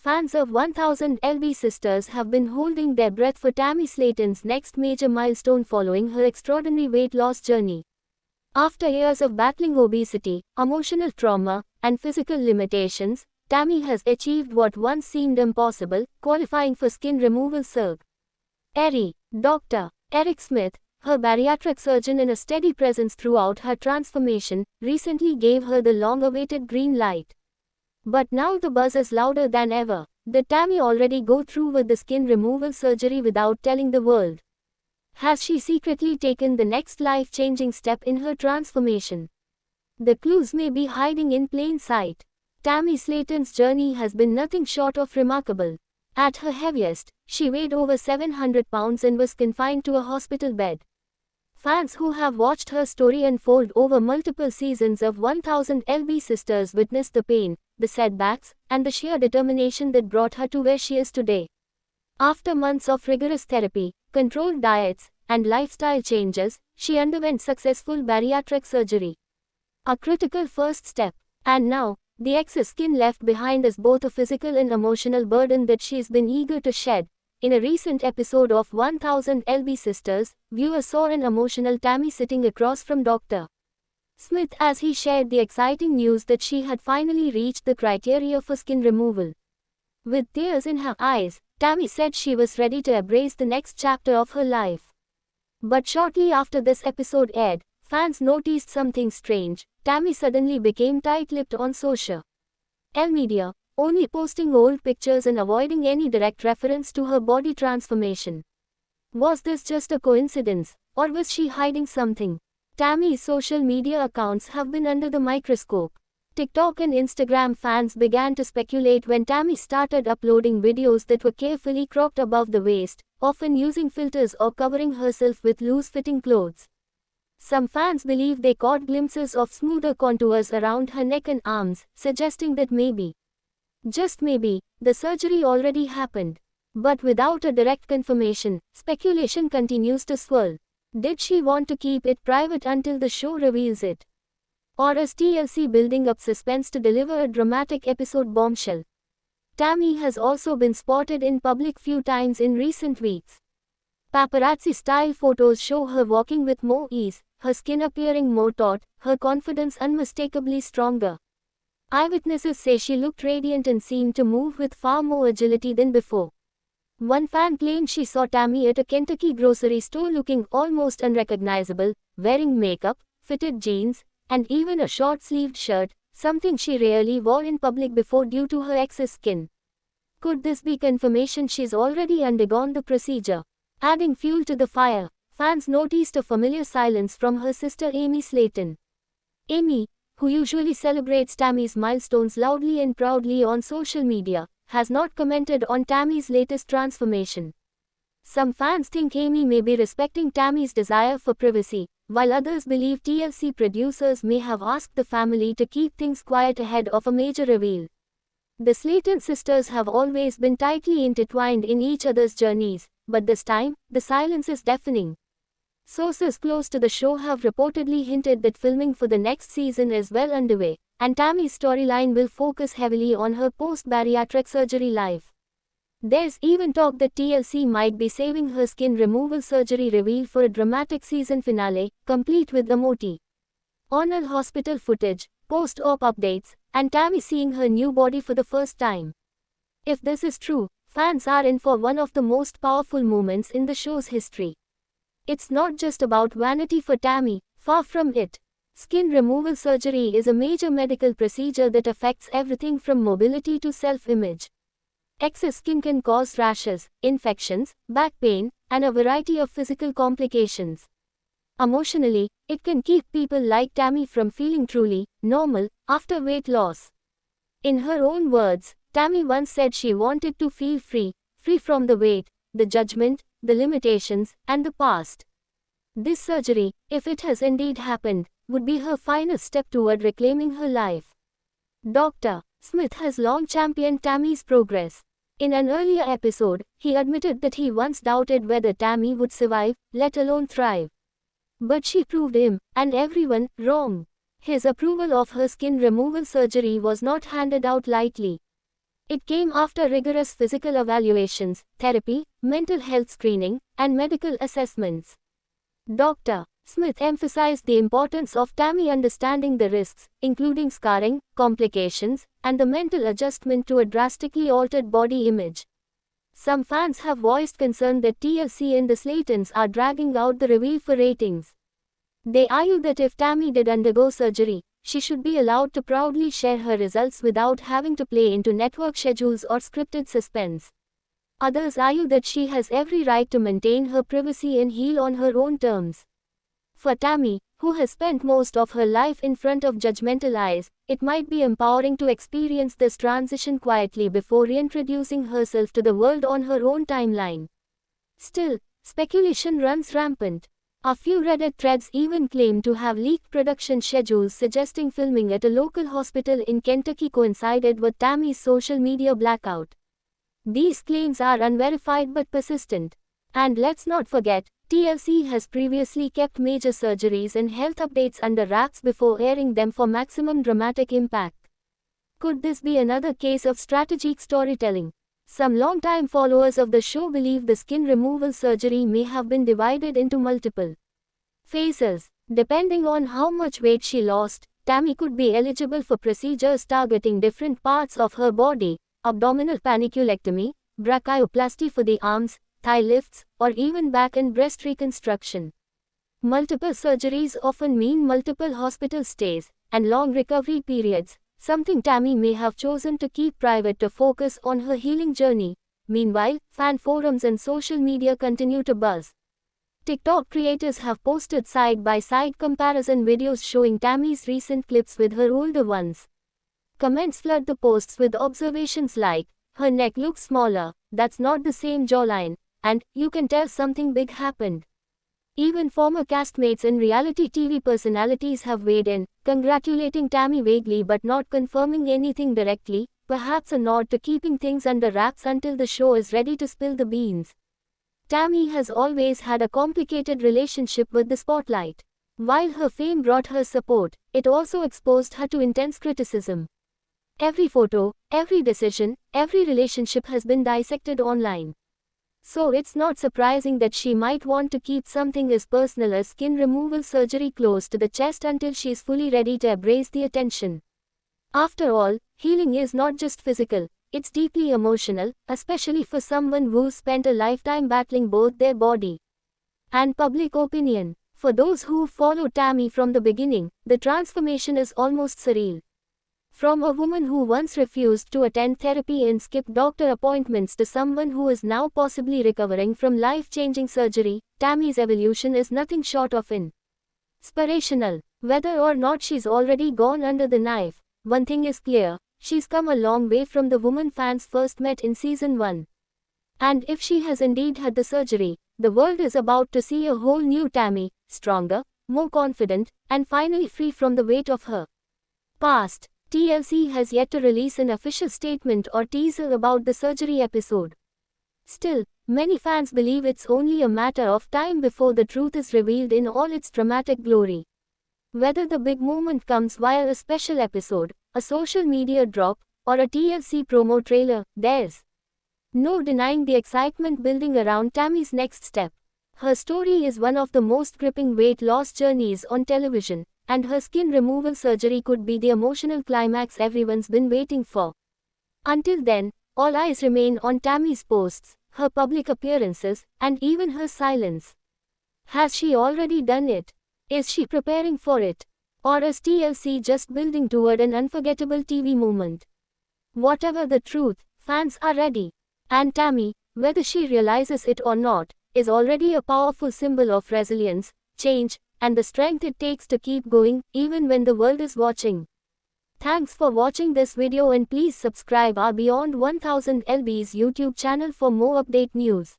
Fans of 1000 LB Sisters have been holding their breath for Tammy Slaton's next major milestone following her extraordinary weight loss journey. After years of battling obesity, emotional trauma, and physical limitations, Tammy has achieved what once seemed impossible, qualifying for skin removal surgery. Dr. Eric Smith, her bariatric surgeon and a steady presence throughout her transformation, recently gave her the long-awaited green light. But now the buzz is louder than ever. Did Tammy already go through with the skin removal surgery without telling the world? Has she secretly taken the next life-changing step in her transformation? The clues may be hiding in plain sight. Tammy Slaton's journey has been nothing short of remarkable. At her heaviest, she weighed over 700 pounds and was confined to a hospital bed. Fans who have watched her story unfold over multiple seasons of 1000 LB Sisters witnessed the pain, the setbacks, and the sheer determination that brought her to where she is today. After months of rigorous therapy, controlled diets, and lifestyle changes, she underwent successful bariatric surgery. A critical first step. And now, the excess skin left behind is both a physical and emotional burden that she's been eager to shed. In a recent episode of 1000 LB Sisters, viewers saw an emotional Tammy sitting across from Dr. Smith as he shared the exciting news that she had finally reached the criteria for skin removal. With tears in her eyes, Tammy said she was ready to embrace the next chapter of her life. But shortly after this episode aired, fans noticed something strange. Tammy suddenly became tight-lipped on social media, only posting old pictures and avoiding any direct reference to her body transformation. Was this just a coincidence, or was she hiding something? Tammy's social media accounts have been under the microscope. TikTok and Instagram fans began to speculate when Tammy started uploading videos that were carefully cropped above the waist, often using filters or covering herself with loose-fitting clothes. Some fans believe they caught glimpses of smoother contours around her neck and arms, suggesting that maybe, just maybe, the surgery already happened. But without a direct confirmation, speculation continues to swirl. Did she want to keep it private until the show reveals it? Or is TLC building up suspense to deliver a dramatic episode bombshell? Tammy has also been spotted in public few times in recent weeks. Paparazzi-style photos show her walking with more ease, her skin appearing more taut, her confidence unmistakably stronger. Eyewitnesses say she looked radiant and seemed to move with far more agility than before. One fan claimed she saw Tammy at a Kentucky grocery store looking almost unrecognizable, wearing makeup, fitted jeans, and even a short-sleeved shirt, something she rarely wore in public before due to her excess skin. Could this be confirmation she's already undergone the procedure? Adding fuel to the fire, fans noticed a familiar silence from her sister Amy Slaton. Amy, who usually celebrates Tammy's milestones loudly and proudly on social media, has not commented on Tammy's latest transformation. Some fans think Amy may be respecting Tammy's desire for privacy, while others believe TLC producers may have asked the family to keep things quiet ahead of a major reveal. The Slaton sisters have always been tightly intertwined in each other's journeys, but this time, the silence is deafening. Sources close to the show have reportedly hinted that filming for the next season is well underway, and Tammy's storyline will focus heavily on her post-bariatric surgery life. There's even talk that TLC might be saving her skin removal surgery reveal for a dramatic season finale, complete with emotional hospital footage, post-op updates, and Tammy seeing her new body for the first time. If this is true, fans are in for one of the most powerful moments in the show's history. It's not just about vanity for Tammy, far from it. Skin removal surgery is a major medical procedure that affects everything from mobility to self-image. Excess skin can cause rashes, infections, back pain, and a variety of physical complications. Emotionally, it can keep people like Tammy from feeling truly normal after weight loss. In her own words, Tammy once said she wanted to feel free from the weight, the judgment, the limitations, and the past. This surgery, if it has indeed happened, would be her final step toward reclaiming her life. Dr. Smith has long championed Tammy's progress. In an earlier episode, he admitted that he once doubted whether Tammy would survive, let alone thrive. But she proved him, and everyone, wrong. His approval of her skin removal surgery was not handed out lightly. It came after rigorous physical evaluations, therapy, mental health screening, and medical assessments. Dr. Smith emphasized the importance of Tammy understanding the risks, including scarring, complications, and the mental adjustment to a drastically altered body image. Some fans have voiced concern that TLC and the Slaytons are dragging out the reveal for ratings. They argue that if Tammy did undergo surgery, she should be allowed to proudly share her results without having to play into network schedules or scripted suspense. Others argue that she has every right to maintain her privacy and heal on her own terms. For Tammy, who has spent most of her life in front of judgmental eyes, it might be empowering to experience this transition quietly before reintroducing herself to the world on her own timeline. Still, speculation runs rampant. A few Reddit threads even claim to have leaked production schedules suggesting filming at a local hospital in Kentucky coincided with Tammy's social media blackout. These claims are unverified but persistent. And let's not forget, TLC has previously kept major surgeries and health updates under wraps before airing them for maximum dramatic impact. Could this be another case of strategic storytelling? Some longtime followers of the show believe the skin removal surgery may have been divided into multiple phases. Depending on how much weight she lost, Tammy could be eligible for procedures targeting different parts of her body: abdominal panniculectomy, brachioplasty for the arms, thigh lifts, or even back and breast reconstruction. Multiple surgeries often mean multiple hospital stays and long recovery periods, something Tammy may have chosen to keep private to focus on her healing journey. Meanwhile, fan forums and social media continue to buzz. TikTok creators have posted side-by-side comparison videos showing Tammy's recent clips with her older ones. Comments flood the posts with observations like, "Her neck looks smaller, that's not the same jawline," and "You can tell something big happened." Even former castmates and reality TV personalities have weighed in, congratulating Tammy vaguely but not confirming anything directly, perhaps a nod to keeping things under wraps until the show is ready to spill the beans. Tammy has always had a complicated relationship with the spotlight. While her fame brought her support, it also exposed her to intense criticism. Every photo, every decision, every relationship has been dissected online. So it's not surprising that she might want to keep something as personal as skin removal surgery close to the chest until she's fully ready to embrace the attention. After all, healing is not just physical, it's deeply emotional, especially for someone who's spent a lifetime battling both their body and public opinion. For those who followed Tammy from the beginning, the transformation is almost surreal. From a woman who once refused to attend therapy and skip doctor appointments to someone who is now possibly recovering from life-changing surgery, Tammy's evolution is nothing short of inspirational. Whether or not she's already gone under the knife, one thing is clear: she's come a long way from the woman fans first met in season 1. And if she has indeed had the surgery, the world is about to see a whole new Tammy, stronger, more confident, and finally free from the weight of her past. TLC has yet to release an official statement or teaser about the surgery episode. Still, many fans believe it's only a matter of time before the truth is revealed in all its dramatic glory. Whether the big moment comes via a special episode, a social media drop, or a TLC promo trailer, there's no denying the excitement building around Tammy's next step. Her story is one of the most gripping weight loss journeys on television, and her skin removal surgery could be the emotional climax everyone's been waiting for. Until then, all eyes remain on Tammy's posts, her public appearances, and even her silence. Has she already done it? Is she preparing for it? Or is TLC just building toward an unforgettable TV moment? Whatever the truth, fans are ready. And Tammy, whether she realizes it or not, is already a powerful symbol of resilience, change, and the strength it takes to keep going, even when the world is watching. Thanks for watching this video, and please subscribe our Beyond 1000 LB's YouTube channel for more update news.